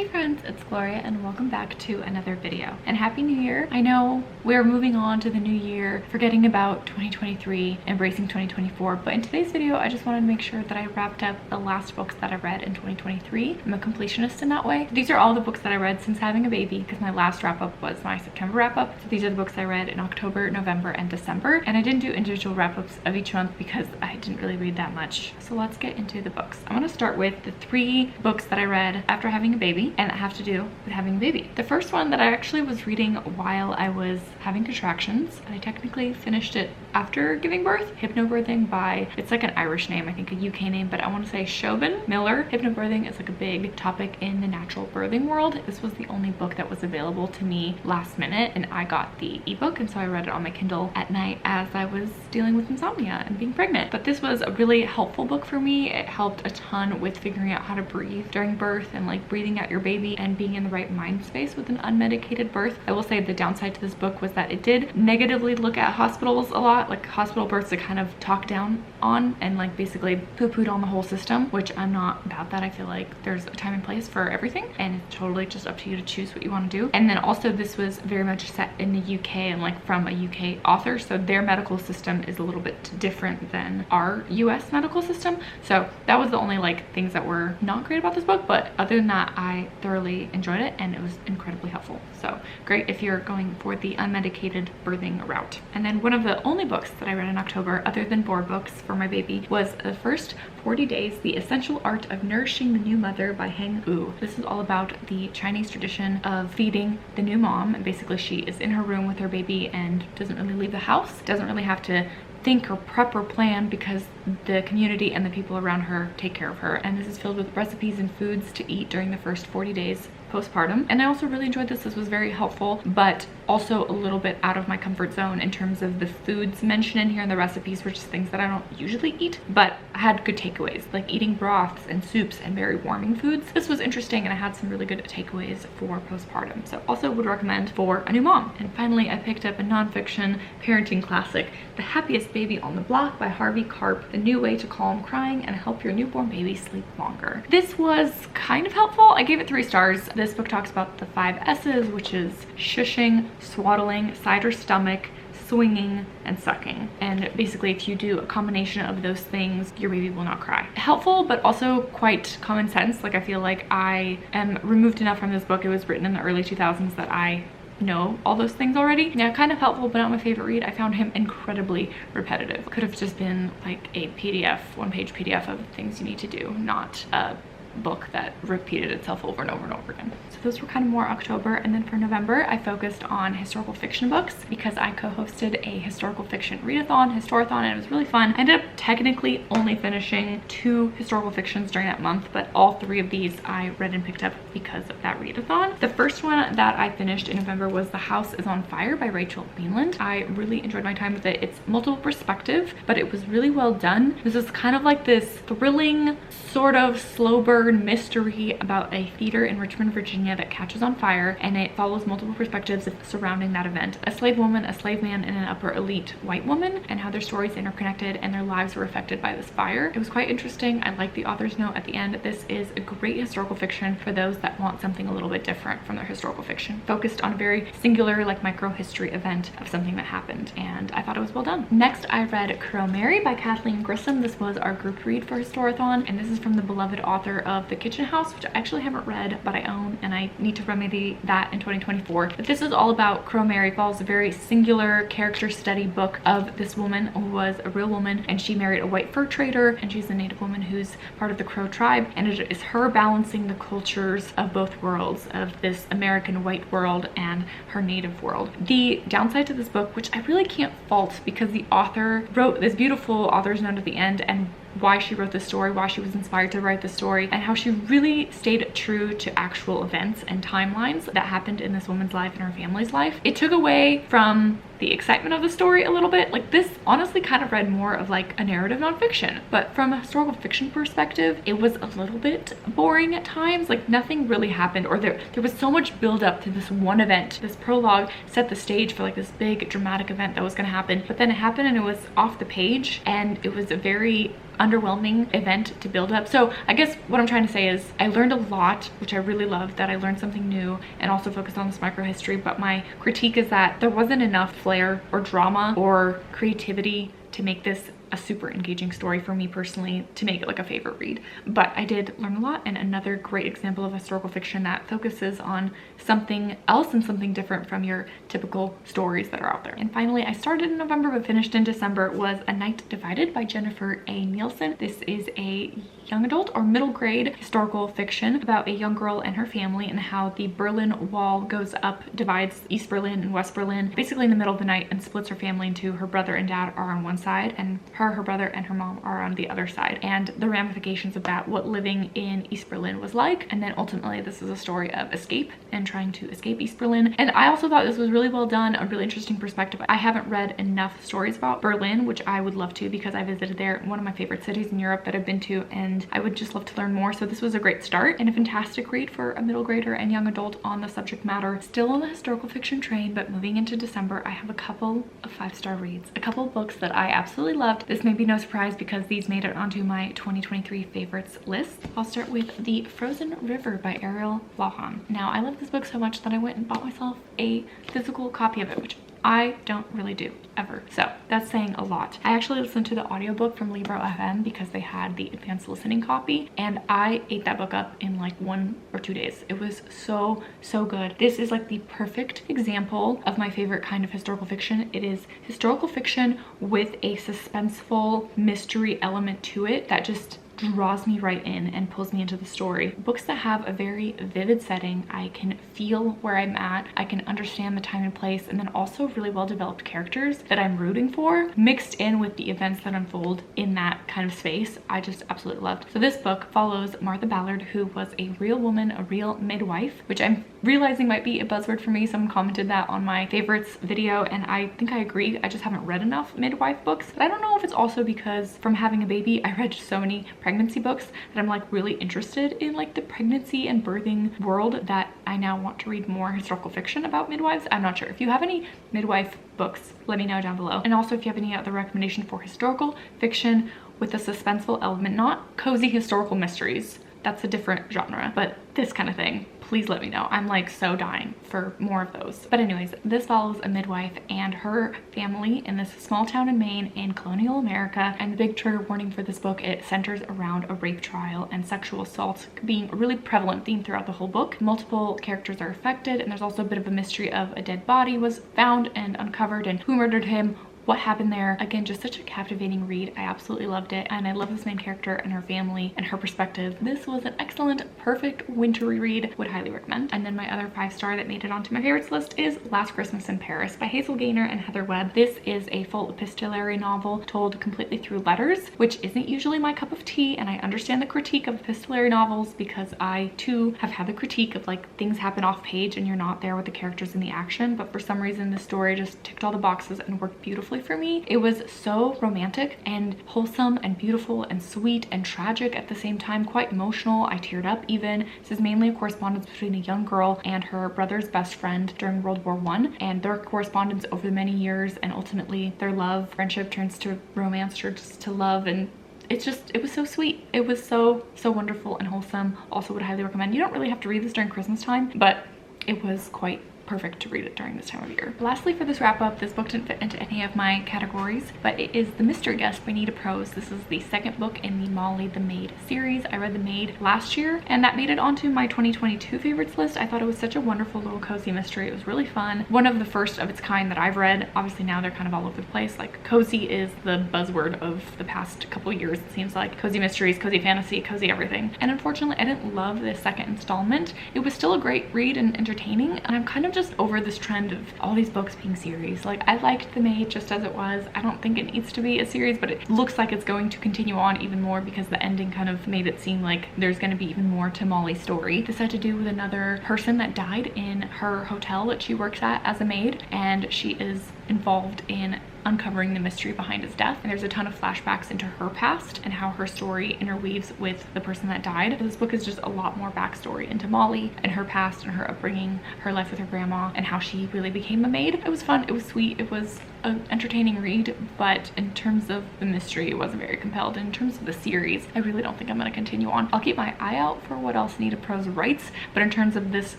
Hey friends, it's Gloria and welcome back to another video. And Happy New Year! I know we're moving on to the new year, forgetting about 2023, embracing 2024, but in today's video I just wanted to make sure that I wrapped up the last books that I read in 2023. I'm a completionist in that way. These are all the books that I read since having a baby because my last wrap up was my September wrap up. So these are the books I read in October, November, and December. And I didn't do individual wrap ups of each month because I didn't really read that much. So let's get into the books. I'm going to start with the 3 books that I read after having a baby and that have to do with having a baby. The first one that I actually was reading while I was having contractions, and I technically finished it after giving birth, Hypnobirthing by, it's like an Irish name, I think a UK name, but I want to say Siobhan Miller. Hypnobirthing is like a big topic in the natural birthing world. This was the only book that was available to me last minute, and I got the ebook, and so I read it on my Kindle at night as I was dealing with insomnia and being pregnant. But this was a really helpful book for me. It helped a ton with figuring out how to breathe during birth and like breathing out your baby and being in the right mind space with an unmedicated birth. I will say the downside to this book was that it did negatively look at hospitals a lot, like hospital births to kind of talk down on and like basically poo-pooed on the whole system, which I'm not about that. I feel like there's a time and place for everything and it's totally just up to you to choose what you want to do. And then also this was very much set in the UK and like from a UK author, so their medical system is a little bit different than our US medical system. So that was the only like things that were not great about this book, but other than that I thoroughly enjoyed it and it was incredibly helpful. So great if you're going for the unmedicated birthing route. And then one of the only books that I read in October other than board books for my baby was the first 40 Days, The Essential Art of Nourishing the New Mother by Heng Wu. This is all about the Chinese tradition of feeding the new mom, and basically she is in her room with her baby and doesn't really leave the house, doesn't really have to think or prep or plan because the community and the people around her take care of her. And this is filled with recipes and foods to eat during the first 40 days postpartum. And I also really enjoyed this. This was very helpful, but also a little bit out of my comfort zone in terms of the foods mentioned in here, and the recipes were just things that I don't usually eat, but I had good takeaways, like eating broths and soups and very warming foods. This was interesting and I had some really good takeaways for postpartum. So also would recommend for a new mom. And finally, I picked up a nonfiction parenting classic, The Happiest Baby on the Block by Harvey Karp, the new way to calm crying and help your newborn baby sleep longer. This was kind of helpful. I gave it 3 stars. This book talks about the 5 S's, which is shushing, swaddling, side or stomach, swinging, and sucking. And basically if you do a combination of those things, your baby will not cry. Helpful, but also quite common sense. Like I feel like I am removed enough from this book. It was written in the early 2000s that I know all those things already. Yeah, kind of helpful, but not my favorite read. I found him incredibly repetitive. Could have just been like a PDF, 1-page PDF of things you need to do, not a book that repeated itself over and over and over again. So those were kind of more October. And then for November I focused on historical fiction books because I co-hosted a historical fiction readathon, historathon, and it was really fun. I ended up technically only finishing 2 historical fictions during that month, but all 3 of these I read and picked up because of that readathon. The first one that I finished in November was The House is on Fire by Rachel Mainland. I really enjoyed my time with it. It's multiple perspective, but it was really well done. This is kind of like this thrilling sort of slow burn mystery about a theater in Richmond, Virginia that catches on fire, and it follows multiple perspectives surrounding that event. A slave woman, a slave man, and an upper elite white woman, and how their stories interconnected and their lives were affected by this fire. It was quite interesting. I like the author's note at the end. This is a great historical fiction for those that want something a little bit different from their historical fiction, focused on a very singular like micro history event of something that happened, and I thought it was well done. Next I read Crow Mary by Kathleen Grissom. This was our group read for Historathon, and this is from the beloved author of The Kitchen House, which I actually haven't read, but I own, and I need to remedy that in 2024. But this is all about Crow Mary. Follows a very singular character study book of this woman who was a real woman, and she married a white fur trader, and she's a native woman who's part of the Crow tribe, and it is her balancing the cultures of both worlds, of this American white world and her native world. The downside to this book, which I really can't fault because the author wrote this beautiful author's note at the end and why she wrote the story, why she was inspired to write the story, and how she really stayed true to actual events and timelines that happened in this woman's life and her family's life. It took away from the excitement of the story a little bit. Like, this honestly kind of read more of like a narrative nonfiction, but from a historical fiction perspective, it was a little bit boring at times. Like, nothing really happened, or there was so much build up to this one event. This prologue set the stage for like this big dramatic event that was going to happen, but then it happened and it was off the page, and it was a very underwhelming event to build up. So I guess what I'm trying to say is I learned a lot, which I really loved, that I learned something new and also focused on this micro history, but my critique is that there wasn't enough flair or drama or creativity to make this a super engaging story for me personally, to make it like a favorite read. But I did learn a lot, and another great example of historical fiction that focuses on something else and something different from your typical stories that are out there. And finally, I started in November but finished in December, was A Night Divided by Jennifer A. Nielsen. This is a young adult or middle grade historical fiction about a young girl and her family, and how the Berlin Wall goes up, divides East Berlin and West Berlin basically in the middle of the night, and splits her family into her brother and dad are on one side, and her brother and her mom are on the other side, and the ramifications of that, what living in East Berlin was like. And then ultimately this is a story of escape and trying to escape East Berlin. And I also thought this was really well done, a really interesting perspective. I haven't read enough stories about Berlin, which I would love to, because I visited there, one of my favorite cities in Europe that I've been to, and I would just love to learn more. So this was a great start and a fantastic read for a middle grader and young adult on the subject matter. Still on the historical fiction train, but moving into December, I have a couple of 5-star reads, a couple of books that I absolutely loved. This may be no surprise because these made it onto my 2023 favorites list. I'll start with The Frozen River by Ariel Lawhon. Now, I love this book so much that I went and bought myself a physical copy of it, which I don't really do ever, so that's saying a lot. I actually listened to the audiobook from Libro FM because they had the advanced listening copy, and I ate that book up in like 1 or 2 days. It was so good. This is like the perfect example of my favorite kind of historical fiction. It is historical fiction with a suspenseful mystery element to it that just draws me right in and pulls me into the story. Books that have a very vivid setting, I can feel where I'm at, I can understand the time and place, and then also really well developed characters that I'm rooting for, mixed in with the events that unfold in that kind of space, I just absolutely loved. So this book follows Martha Ballard, who was a real woman, a real midwife, which I'm realizing might be a buzzword for me. Someone commented that on my favorites video, and I think I agree. I just haven't read enough midwife books, but I don't know if it's also because from having a baby, I read so many pregnancy books that I'm like really interested in like the pregnancy and birthing world, that I now want to read more historical fiction about midwives. I'm not sure. If you have any midwife books, let me know down below. And also if you have any other recommendation for historical fiction with a suspenseful element, not cozy historical mysteries, that's a different genre, but this kind of thing, please let me know. I'm like so dying for more of those. But anyways, this follows a midwife and her family in this small town in Maine in colonial America. And the big trigger warning for this book, it centers around a rape trial and sexual assault being a really prevalent theme throughout the whole book. Multiple characters are affected, and there's also a bit of a mystery of a dead body was found and uncovered, and who murdered him, what happened there. Again, just such a captivating read. I absolutely loved it, and I love this main character and her family and her perspective. This was an excellent, perfect wintry read. Would highly recommend. And then my other 5-star that made it onto my favorites list is Last Christmas in Paris by Hazel Gaynor and Heather Webb. This is a full epistolary novel told completely through letters, which isn't usually my cup of tea, and I understand the critique of epistolary novels because I too have had the critique of like things happen off page and you're not there with the characters in the action. But for some reason this story just ticked all the boxes and worked beautifully for me. It was so romantic and wholesome and beautiful and sweet and tragic at the same time, quite emotional. I teared up even. This is mainly a correspondence between a young girl and her brother's best friend during World War I, and their correspondence over the many years, and ultimately their love, friendship turns to romance or just to love, and it was so sweet. It was so wonderful and wholesome. Also would highly recommend. You don't really have to read this during Christmas time, but it was quite perfect to read it during this time of year. Lastly, for this wrap up, this book didn't fit into any of my categories, but it is The Mystery Guest by Nita Prose. This is the second book in the Molly the Maid series. I read The Maid last year, and that made it onto my 2022 favorites list. I thought it was such a wonderful little cozy mystery. It was really fun. One of the first of its kind that I've read. Obviously now they're kind of all over the place. Like cozy is the buzzword of the past couple years, it seems like. Cozy mysteries, cozy fantasy, cozy everything. And unfortunately, I didn't love this second installment. It was still a great read and entertaining, and I'm kind of just just over this trend of all these books being series. Like, I liked The Maid just as it was. I don't think it needs to be a series, but it looks like it's going to continue on even more because the ending kind of made it seem like there's going to be even more to Molly's story. This had to do with another person that died in her hotel that she works at as a maid, and she is involved in uncovering the mystery behind his death. And there's a ton of flashbacks into her past and how her story interweaves with the person that died. This book is just a lot more backstory into Molly and her past and her upbringing, her life with her grandma, and how she really became a maid. It was fun, it was sweet, it was an entertaining read, but in terms of the mystery, it wasn't very compelled. In terms of the series, I really don't think I'm going to continue on. I'll keep my eye out for what else Nita Prose writes, but in terms of this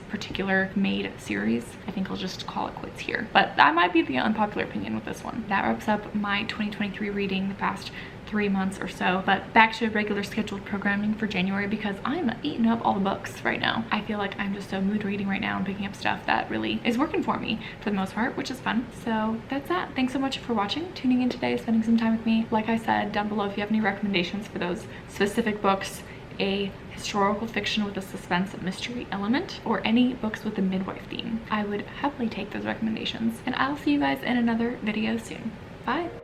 particular Maid series, I think I'll just call it quits here. But that might be the unpopular opinion with this one. That wraps up my 2023 reading the past 3 months or so, but back to regular scheduled programming for January because I'm eating up all the books right now. I feel like I'm just so mood reading right now and picking up stuff that really is working for me for the most part, which is fun. So that's that. Thanks so much for watching, tuning in today, spending some time with me. Like I said, down below if you have any recommendations for those specific books, a historical fiction with a suspense mystery element, or any books with a midwife theme, I would happily take those recommendations. And I'll see you guys in another video soon. Bye.